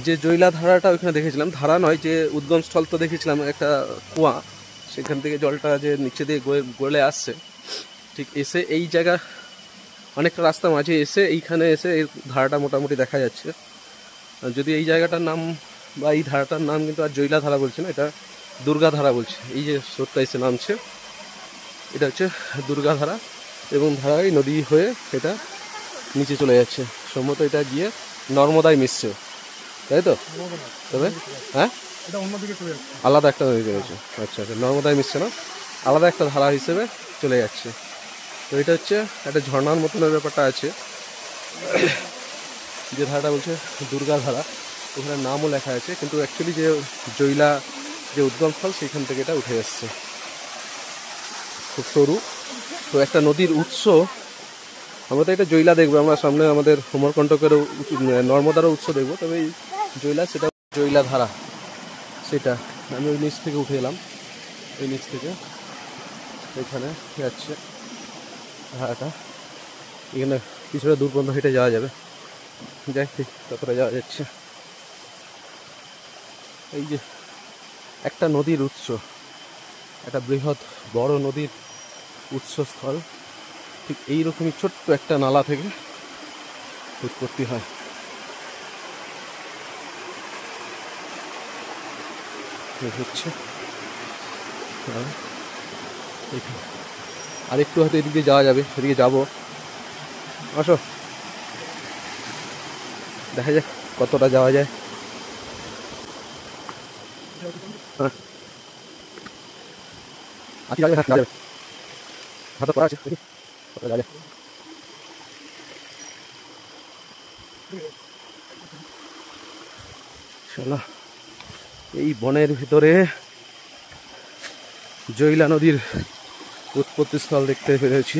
যে জৈলা ধারাটা ওইখানে দেখেছিলাম, ধারা নয়, যে উদ্গমস্থল তো দেখেছিলাম একটা কুয়া, সেখান থেকে জলটা যে নিচে দিয়ে গলে আসছে, ঠিক এসে এই জায়গা অনেকটা রাস্তা মাঝে এসে এইখানে এসে এই ধারাটা মোটামুটি দেখা যাচ্ছে। যদি এই জায়গাটার নাম বা এই ধারাটার নাম কিন্তু আর জৈলা ধারা বলছে না, এটা দুর্গা ধারা বলছে। এই যে স্রোতটা এসে নামছে এটা হচ্ছে দুর্গা ধারা, এবং ধারাই নদী হয়ে এটা নিচে চলে যাচ্ছে। সম্ভবত এটা গিয়ে নর্মদায় মিশছে, তাই তো? তবে হ্যাঁ, আলাদা একটা নদী রয়েছে। আচ্ছা আচ্ছা, নর্মদায় মিশছে না, আলাদা একটা ধারা হিসেবে চলে যাচ্ছে। তো এটা হচ্ছে একটা ঝর্ণার মতনের ব্যাপারটা আছে। যে ধারাটা বলছে দুর্গা ধারা, ওখানে নামও লেখা আছে, কিন্তু অ্যাকচুয়ালি যে জৈলা যে উদ্গমস্থল সেইখান থেকে এটা উঠে এসছে। খুব সরু তো একটা নদীর উৎস। আমরা তো এটা জৈলা দেখবো, আমরা সামনে আমাদের হোমরকণ্টকেরও নর্মদারও উৎস দেখবো, তবে এই জৈলা, সেটা জৈলা ধারা, সেটা আমি ওই নিচ থেকে উঠে এলাম। ওই নিচ থেকে এখানে যাচ্ছে ধারাটা, এখানে কিছুটা দূর পর্যন্ত হেঁটে যাওয়া যাবে, যাই ঠিক ততটা যাওয়া যাচ্ছে। এই যে একটা নদীর উৎস, একটা বৃহৎ বড় নদীর উৎসস্থল, ঠিক এইরকমই ছোট্ট একটা নালা থেকে উৎপত্তি হয়। হচ্ছে আর একটু হয়তো এদিকে যাওয়া যাবে, সেদিকে যাবো, আসো দেখা যাক কতটা যাওয়া যায়। হ্যাঁ আছি, যাবে, হ্যাঁ যাবে, হাতে পড়া আছে, দেখি কতটা যাবে। চলো, এই বনের ভিতরে জৈলা নদীর উৎপত্তিস্থল দেখতে পেরেছি।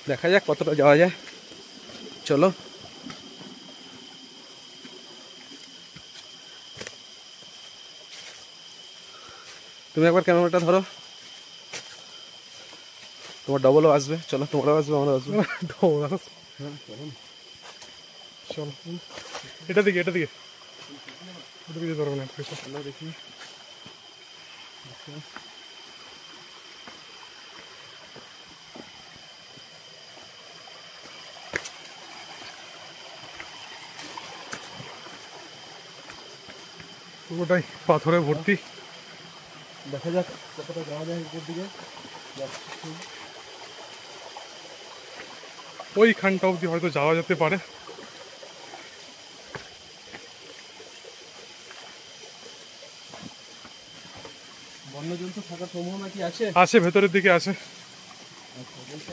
দেখা যাক কতটা যাওয়া যায়, চলো। তুমি একবার ক্যামেরাটা ধরো, তোমার ডবলও আসবে, চলো তোমারও আসবে, আমারও আসবে। চলো এটা দিকে এটা দিকে ধরবো না, দেখি পুরোটাই পাথরে ভর্তি। দেখা যাক কতটা যাওয়া যায় উপর দিকে। ওইখানটা অবধি হয়তো যাওয়া যেতে পারে। বন্যজন্তু থাকার সম্ভাবনা কি আছে? আছে, ভেতরের দিকে আছে।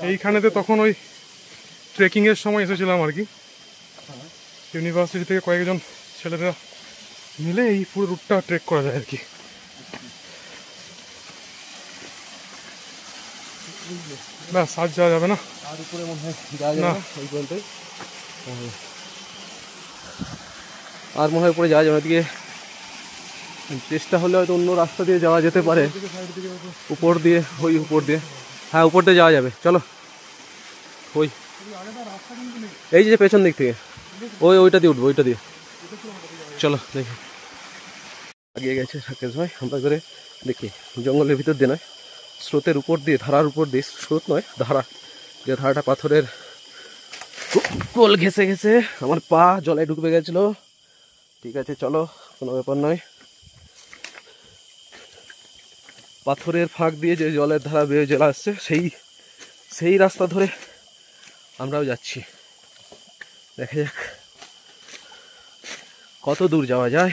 এইখানেতে তখন ওই ট্রেকিংয়ের সময় এসেছিলাম আর কি, ইউনিভার্সিটি থেকে কয়েকজন ছেলেরা মিলে এই পুরো রুটটা ট্রেক করা যায় আর কি। না সাজ যাওয়া যাবে না, আর উপরে মনে হয় যাওয়া যাবে না, এই পর্যন্তই। আর মনে হয় উপরে যাওয়া যাবে না, দিকে চেষ্টা হলে হয়তো অন্য রাস্তা দিয়ে যাওয়া যেতে পারে, উপর দিয়ে, ওই উপর দিয়ে, হ্যাঁ উপর দিয়ে যাওয়া যাবে। চলো ওই এই যে পেছন দিক থেকে ওইটা দিয়ে উঠবো, ওইটা দিয়ে চলো দেখি। আগিয়ে গেছে রাকেশ ভাই, আমরা করে দেখি জঙ্গলের ভিতর দিয়ে নয়, স্রোতের উপর দিয়ে, ধারার উপর দিয়ে, স্রোত নয় ধারা, যে ধারাটা পাথরের কোল ঘেসে ঘেসে আমার পা জলে ঢুকবে গেছিলো। ঠিক আছে চলো, কোনো ব্যাপার নয়। পাথরের ফাঁক দিয়ে যে জলের ধারা বেয়ে জেলা আসছে, সেই রাস্তা ধরে আমরাও যাচ্ছি। দেখা যাক কত দূর যাওয়া যায়,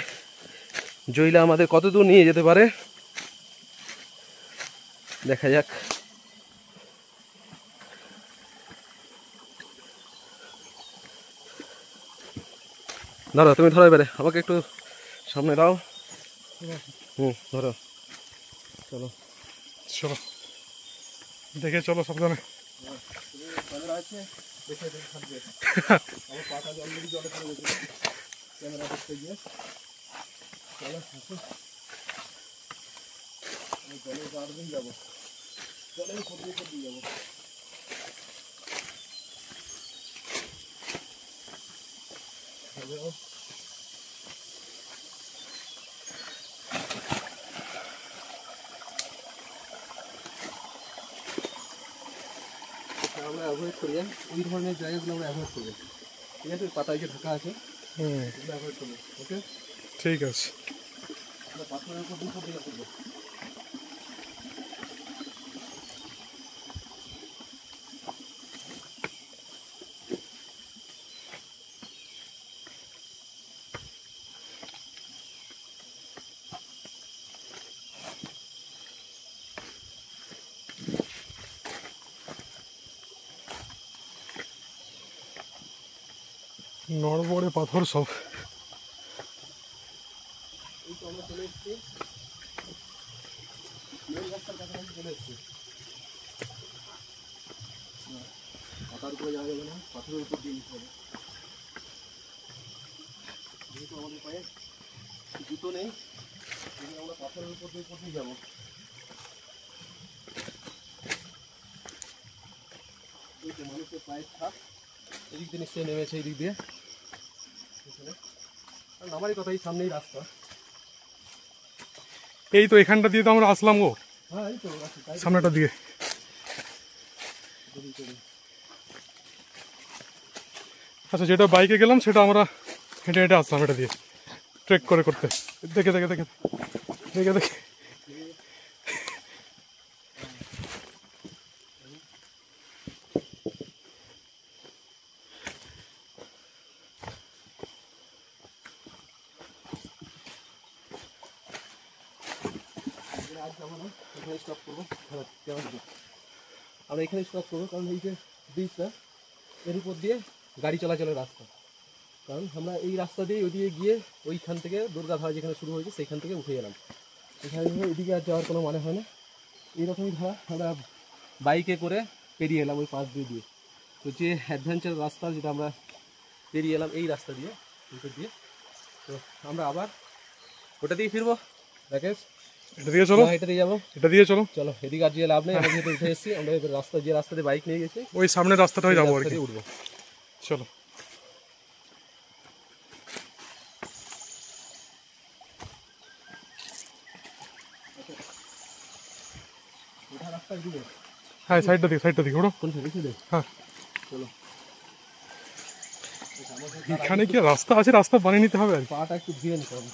জৈলা আমাদের কত দূর নিয়ে যেতে পারে, দেখা যাক। ধরো, তুমি ধরো এবারে, আমাকে একটু সামনে দাও। ধরো, চলো চলো দেখে চলো সাবধানে। আমরা অ্যাভয়েড করি, এই ধরনের জায়গাগুলো আমরা অ্যাভয়েড করবো, ঠিক আছে? পাতায় যে ঢাকা আছে এগুলো অ্যাভয়েড করবো, ওকে? ঠিক আছে। পাথরের উপর দুপুর দিকে করবো। নড়বড়ে পাথর সব। এই তো আমরা চলে এসেছি, মেন রাস্তার কাছাকাছি চলে এসেছি। পাতার উপরে যাওয়া যাবে না, পাথরের উপর দিয়ে নিতে হবে। যেহেতু আমাদের পায়ে জুতো নেই, আমরা পাথরের উপর দিয়ে যাবো। এই যে মানুষের পায়ের ছাপ, এদিক দিয়ে নিশ্চয়ই নেমেছে, এই দিক দিয়ে। আমারই কথা, এই সামনেই রাস্তা। এই তো এখানটা দিয়ে তো আমরা আসলাম গো, হ্যাঁ এই তো সামনেটা দিয়ে। আচ্ছা, যেটা বাইকে গেলাম সেটা আমরা হেঁটে হেঁটে আসলাম, এটা দিয়ে ট্রেক করে করতে। দেখে দেখে দেখে দেখে দেখে এখানে স্টপ করবো, আমরা এখানে স্টপ করবো, কারণ এই যে ব্রিজটা, এর উপর দিয়ে গাড়ি চলাচলের রাস্তা। কারণ আমরা এই রাস্তা দিয়ে ওইদিকে গিয়ে ওইখান থেকে দুর্গাধারা যেখানে শুরু হয়েছে সেইখান থেকে উঠে এলাম। এখানে এদিকে আর যাওয়ার কোনো মানে হয় না। এইরকমই ধারা আমরা বাইকে করে পেরিয়ে এলাম ওই পাশ দিয়ে। তো যে অ্যাডভেঞ্চার রাস্তা যেটা আমরা পেরিয়ে এলাম এই রাস্তা দিয়ে, ভিতর দিয়ে, তো আমরা আবার ওটা দিয়ে ফিরবো। রাকেশ, এটা দিয়ে চলো, এটা দিয়ে যাবো, এটা দিয়ে চলো। চলো, এদিকে আর যে লাভ নেই, আমরা যেহেতু উঠে এসেছি, আমরা এবার রাস্তা যে রাস্তা দিয়ে বাইক নিয়ে গেছি ওই সামনের রাস্তাটাই যাবো আর কি, উঠবো। চলো। হ্যাঁ, সাইডটা দিকে ওটা। হ্যাঁ, চলো, এখানে কি রাস্তা আছে, রাস্তা বানিয়ে নিতে হবে আর কি। পাটা একটু ধুয়ে নিতে হবে।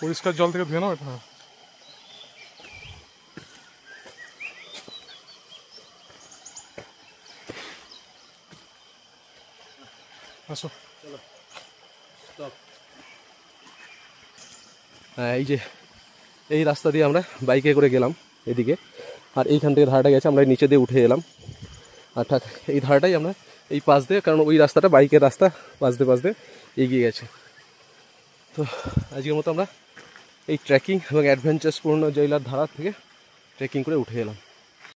পরিষ্কার জল থেকে ধুয়ে নাও এটা। হ্যাঁ, আসো। হ্যাঁ, এই যে এই রাস্তা দিয়ে আমরা বাইকে করে গেলাম এদিকে, আর এইখান থেকে ধারাটা গেছে, আমরা নিচে দিয়ে উঠে এলাম। অর্থাৎ এই ধারাটাই আমরা এই পাশ দিয়ে, কারণ ওই রাস্তাটা বাইকের রাস্তা, পাশ দিয়ে এগিয়ে গেছে। তো আজকের মতো আমরা এই ট্রেকিং এবং অ্যাডভেঞ্চারসপূর্ণ জৈলার ধারা থেকে ট্রেকিং করে উঠে এলাম।